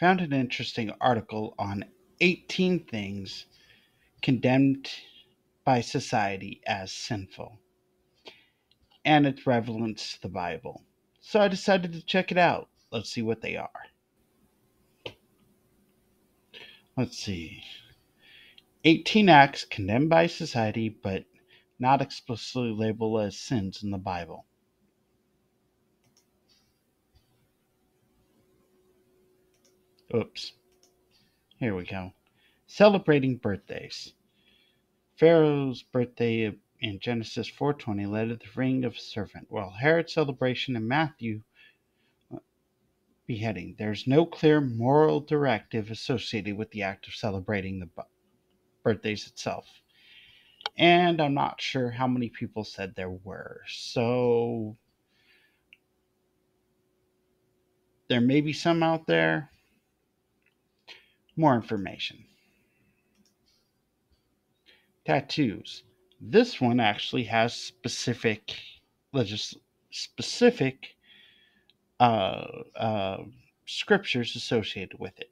Found an interesting article on 18 things condemned by society as sinful and its relevance to the Bible. So I decided to check it out. Let's see what they are. Let's see. 18 acts condemned by society but not explicitly labeled as sins in the Bible. Oops. Here we go. Celebrating birthdays. Pharaoh's birthday in Genesis 4:20 led to the ring of a serpent, while Herod's celebration in Matthew beheading. There's no clear moral directive associated with the act of celebrating the birthdays itself. And I'm not sure how many people said there were. So there may be some out there. More information. Tattoos. This one actually has specific uh, uh, scriptures associated with it.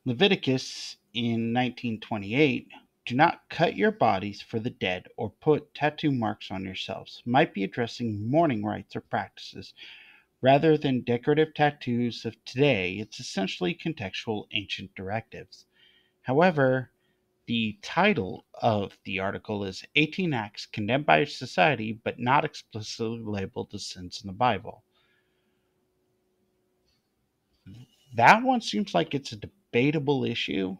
Leviticus in 1928, do not cut your bodies for the dead or put tattoo marks on yourselves, might be addressing mourning rites or practices. Rather than decorative tattoos of today, it's essentially contextual ancient directives. However, the title of the article is 18 Acts Condemned by Society but Not Explicitly Labeled as Sins in the Bible. That one seems like it's a debatable issue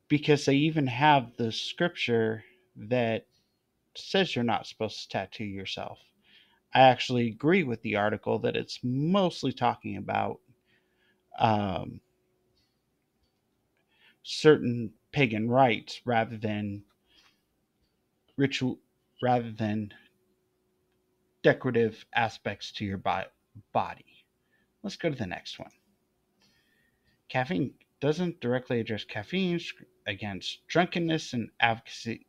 because they even have the scripture that says you're not supposed to tattoo yourself. I actually agree with the article that it's mostly talking about um, certain pagan rites ritual rather than decorative aspects to your body. Let's go to the next one. Caffeine doesn't directly address caffeine against drunkenness and advocacy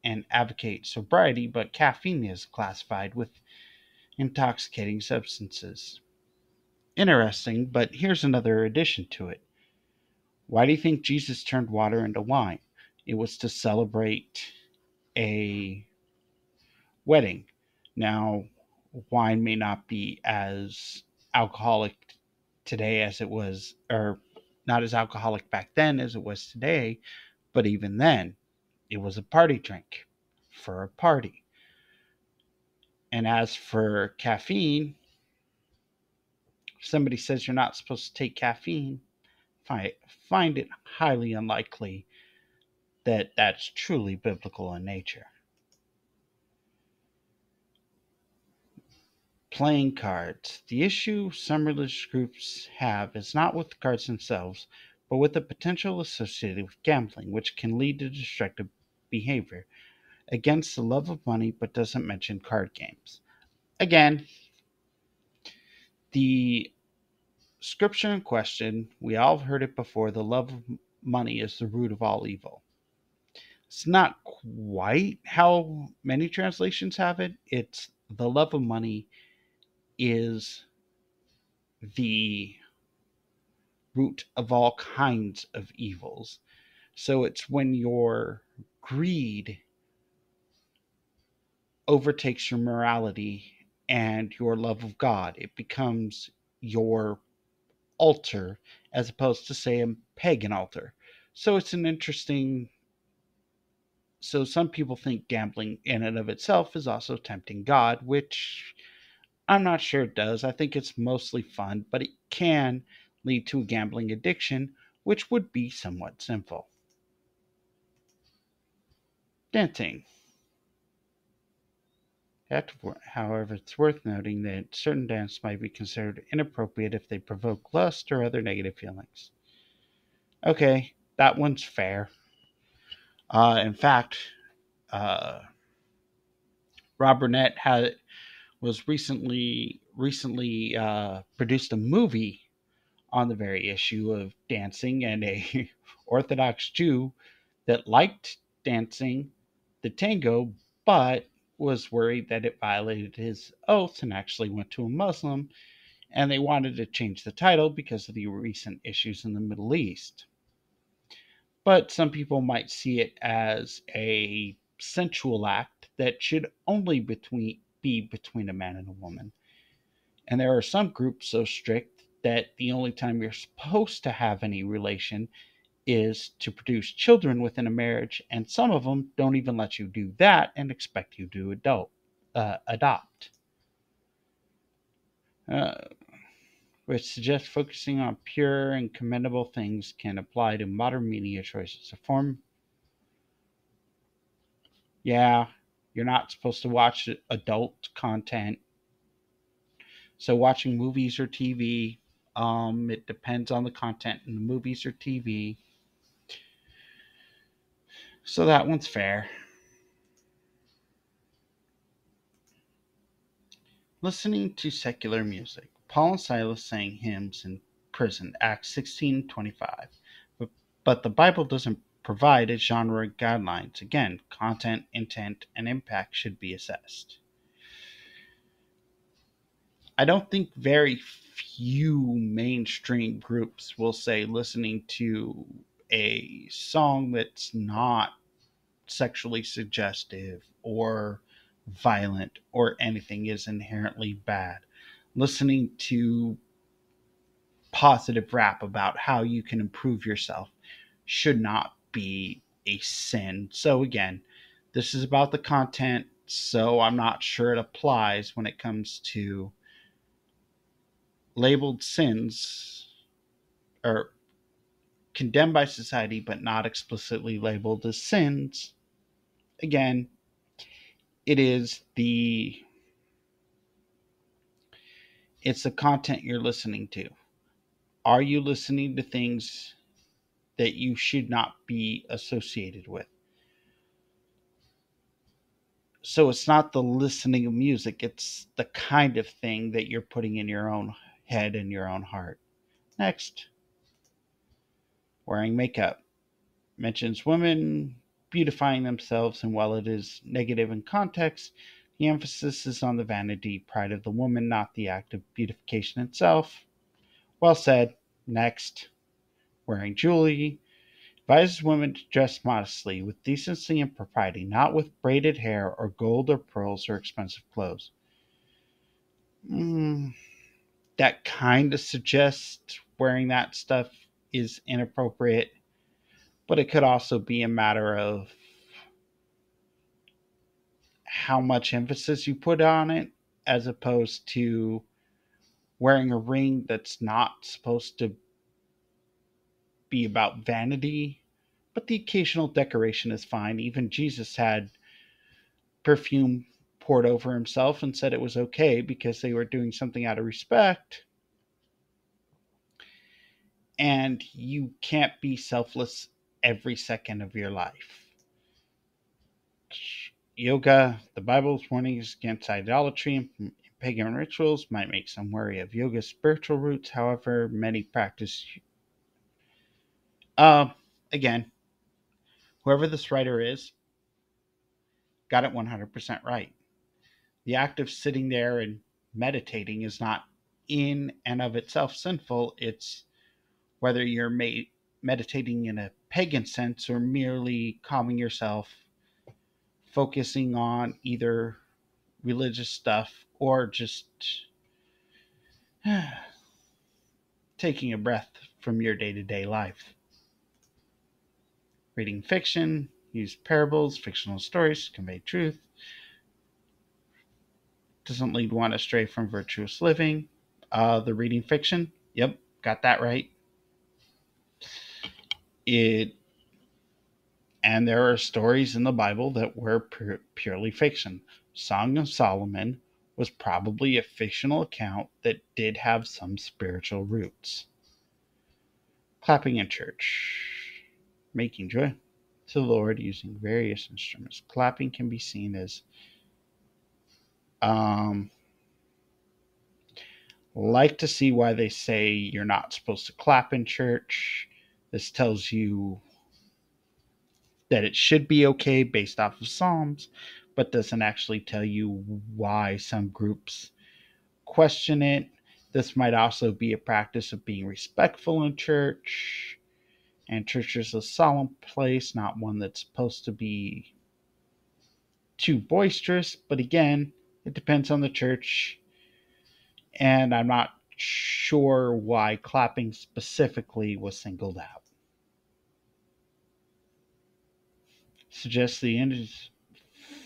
and advocate sobriety, but caffeine is classified with intoxicating substances. Interesting, but here's another addition to it. Why do you think Jesus turned water into wine? It was to celebrate a wedding. Now, wine may not be as alcoholic today as it was, or not as alcoholic back then as it was today, but even then, it was a party drink for a party. And as for caffeine, if somebody says you're not supposed to take caffeine, find it highly unlikely that that's truly biblical in nature. Playing cards. The issue some religious groups have is not with the cards themselves, but with the potential associated with gambling, which can lead to destructive behavior against the love of money but doesn't mention card games. Again, the scripture in question, we all have heard it before, the love of money is the root of all evil. It's not quite how many translations have it. It's the love of money is the root of all kinds of evils. So it's when your greed overtakes your morality and your love of God, it becomes your altar as opposed to, say, a pagan altar. So it's an interesting. So some people think gambling in and of itself is also tempting God, which I'm not sure it does. I think it's mostly fun, but it can lead to a gambling addiction, which would be somewhat sinful. Dancing. However, it's worth noting that certain dances might be considered inappropriate if they provoke lust or other negative feelings. Okay, that one's fair. In fact, uh, Rob Burnett was recently produced a movie on the very issue of dancing, and a Orthodox Jew that liked dancing the tango, but was worried that it violated his oath and actually went to a Muslim and they wanted to change the title because of the recent issues in the Middle East. But some people might see it as a sensual act that should only be between a man and a woman. And there are some groups so strict that the only time you're supposed to have any relation is to produce children within a marriage, and some of them don't even let you do that and expect you to adopt. Uh, which suggests focusing on pure and commendable things can apply to modern media choices. A form, yeah, you're not supposed to watch adult content. So watching movies or TV, it depends on the content in the movies or TV. So that one's fair. Listening to secular music. Paul and Silas sang hymns in prison, Acts 16:25. But the Bible doesn't provide a genre guidelines. Again, content, intent, and impact should be assessed. I don't think very few mainstream groups will say listening to a song that's not sexually suggestive or violent or anything is inherently bad. Listening to positive rap about how you can improve yourself should not be a sin. So, again, this is about the content, so I'm not sure it applies when it comes to labeled sins or condemned by society but not explicitly labeled as sins. Again, it is the content you're listening to. Are you listening to things that you should not be associated with? So it's not the listening of music, it's the kind of thing that you're putting in your own head and your own heart. Next, wearing makeup. Mentions women beautifying themselves, and while it is negative in context, the emphasis is on the vanity, pride of the woman, not the act of beautification itself. Well said. Next, wearing jewelry. Advises women to dress modestly, with decency and propriety, not with braided hair or gold or pearls or expensive clothes. That kind of suggests wearing that stuff is inappropriate, but it could also be a matter of how much emphasis you put on it, as opposed to wearing a ring that's not supposed to be about vanity. But the occasional decoration is fine. Even Jesus had perfume poured over himself and said it was okay because they were doing something out of respect. And you can't be selfless every second of your life. Yoga, the Bible's warnings against idolatry and pagan rituals might make some wary of yoga's spiritual roots. However, many practice. Uh, Again, whoever this writer is got it 100% right. The act of sitting there and meditating is not in and of itself sinful. It's whether you're meditating in a pagan sense or merely calming yourself, focusing on either religious stuff or just taking a breath from your day to day life. Reading fiction, use parables, fictional stories to convey truth, doesn't lead one astray from virtuous living. The reading fiction, yep, got that right. It And there are stories in the Bible that were purely fiction. Song of Solomon was probably a fictional account that did have some spiritual roots. Clapping in church. Making joy to the Lord using various instruments. Clapping can be seen as like to see why they say you're not supposed to clap in church. This tells you that it should be okay based off of Psalms, but doesn't actually tell you why some groups question it. This might also be a practice of being respectful in church, and church is a solemn place, not one that's supposed to be too boisterous. But again, it depends on the church, and I'm not sure why clapping specifically was singled out. Suggests the end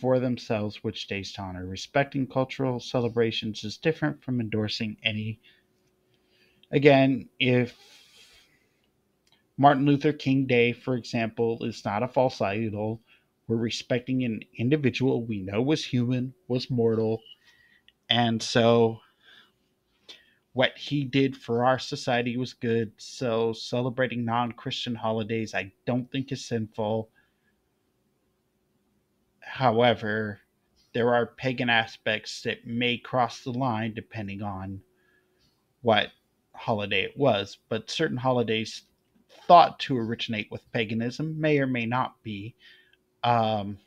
for themselves which days to honor. Respecting cultural celebrations is different from endorsing any. Again, if Martin Luther King Day, for example, is not a false idol, we're respecting an individual we know was human, was mortal, and so what he did for our society was good. So celebrating non Christian holidays, I don't think is sinful. However, there are pagan aspects that may cross the line depending on what holiday it was, but certain holidays thought to originate with paganism may or may not be. Um,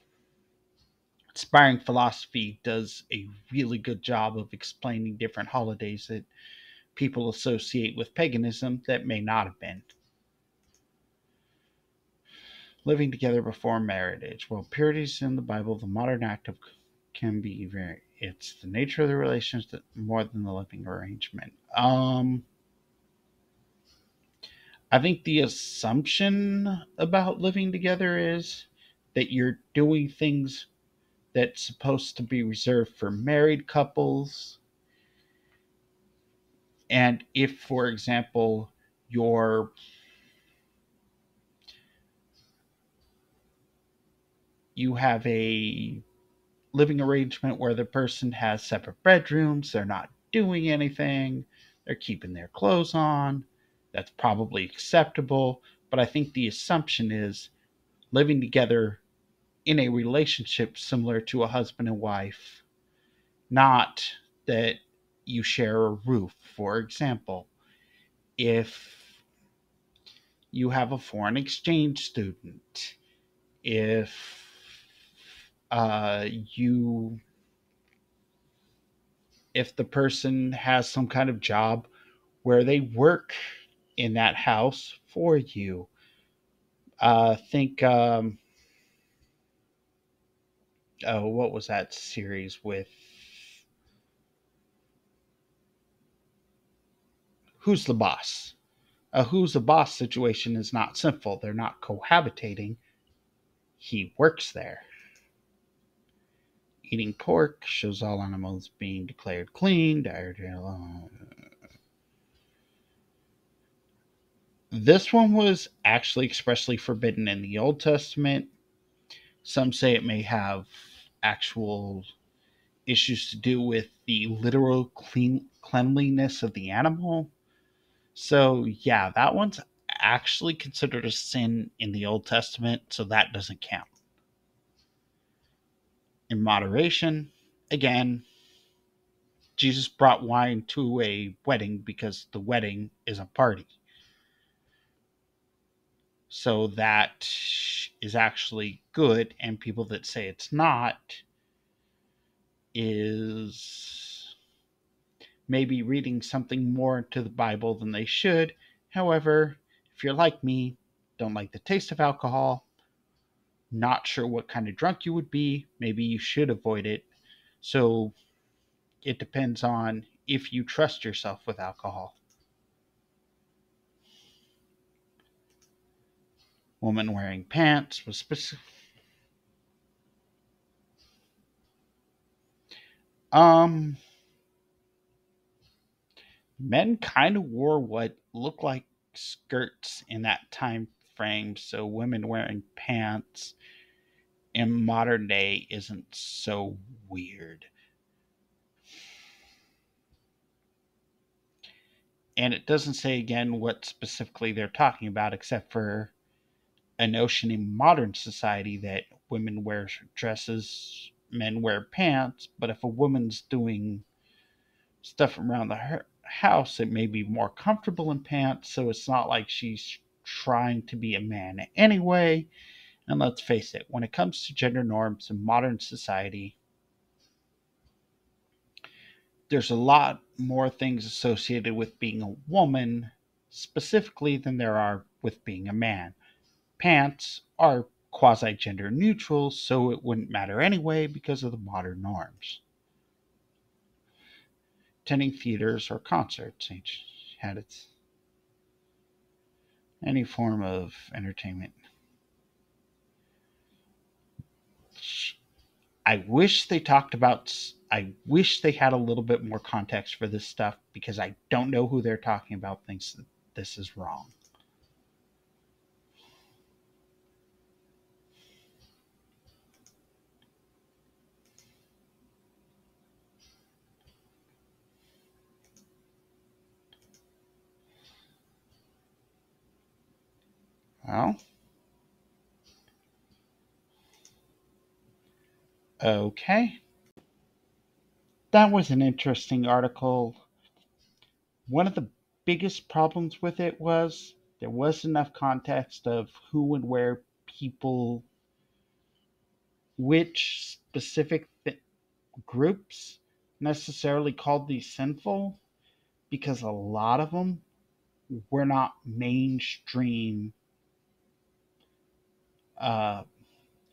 Inspiring Philosophy does a really good job of explaining different holidays that people associate with paganism that may not have been. Living together before marriage. Well, purity is in the Bible. The modern act of can be very. It's the nature of the relationship more than the living arrangement. I think the assumption about living together is that you're doing things that's supposed to be reserved for married couples. And if, for example, you're you have a living arrangement where the person has separate bedrooms, they're not doing anything, they're keeping their clothes on, that's probably acceptable. But I think the assumption is living together in a relationship similar to a husband and wife, not that you share a roof. For example, if you have a foreign exchange student, if you if the person has some kind of job where they work in that house for you. Think, oh, what was that series with Who's the Boss? A Who's the Boss situation is not sinful. They're not cohabitating. He works there. Eating pork shows all animals being declared clean. This one was actually expressly forbidden in the Old Testament. Some say it may have actual issues to do with the literal cleanliness of the animal. So, yeah, that one's actually considered a sin in the Old Testament, so that doesn't count. In moderation, again, Jesus brought wine to a wedding because the wedding is a party. So that is actually good, and people that say it's not is maybe reading something more into the Bible than they should. However, if you're like me, don't like the taste of alcohol, not sure what kind of drunk you would be, maybe you should avoid it. So it depends on if you trust yourself with alcohol. Woman wearing pants was specific. Um, Men kind of wore what looked like skirts in that time frame, so women wearing pants in modern day isn't so weird. And it doesn't say again what specifically they're talking about, except for a notion in modern society that women wear dresses, men wear pants, but if a woman's doing stuff around the house, it may be more comfortable in pants, so it's not like she's trying to be a man anyway. And let's face it, when it comes to gender norms in modern society, there's a lot more things associated with being a woman specifically than there are with being a man. Pants are quasi gender neutral, so it wouldn't matter anyway because of the modern norms. Attending theaters or concerts each had its any form of entertainment. I wish they talked about. I wish they had a little bit more context for this stuff because I don't know who they're talking about thinks that this is wrong. Well, okay. That was an interesting article. One of the biggest problems with it was there was enough context of who and where people, which specific groups necessarily called these sinful, because a lot of them were not mainstream. Uh,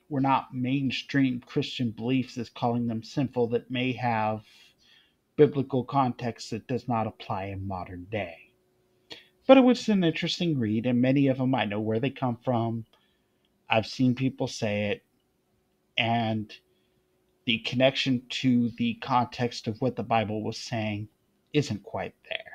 were not mainstream Christian beliefs as calling them sinful that may have biblical context that does not apply in modern day. But it was an interesting read, and many of them I know where they come from. I've seen people say it, and the connection to the context of what the Bible was saying isn't quite there.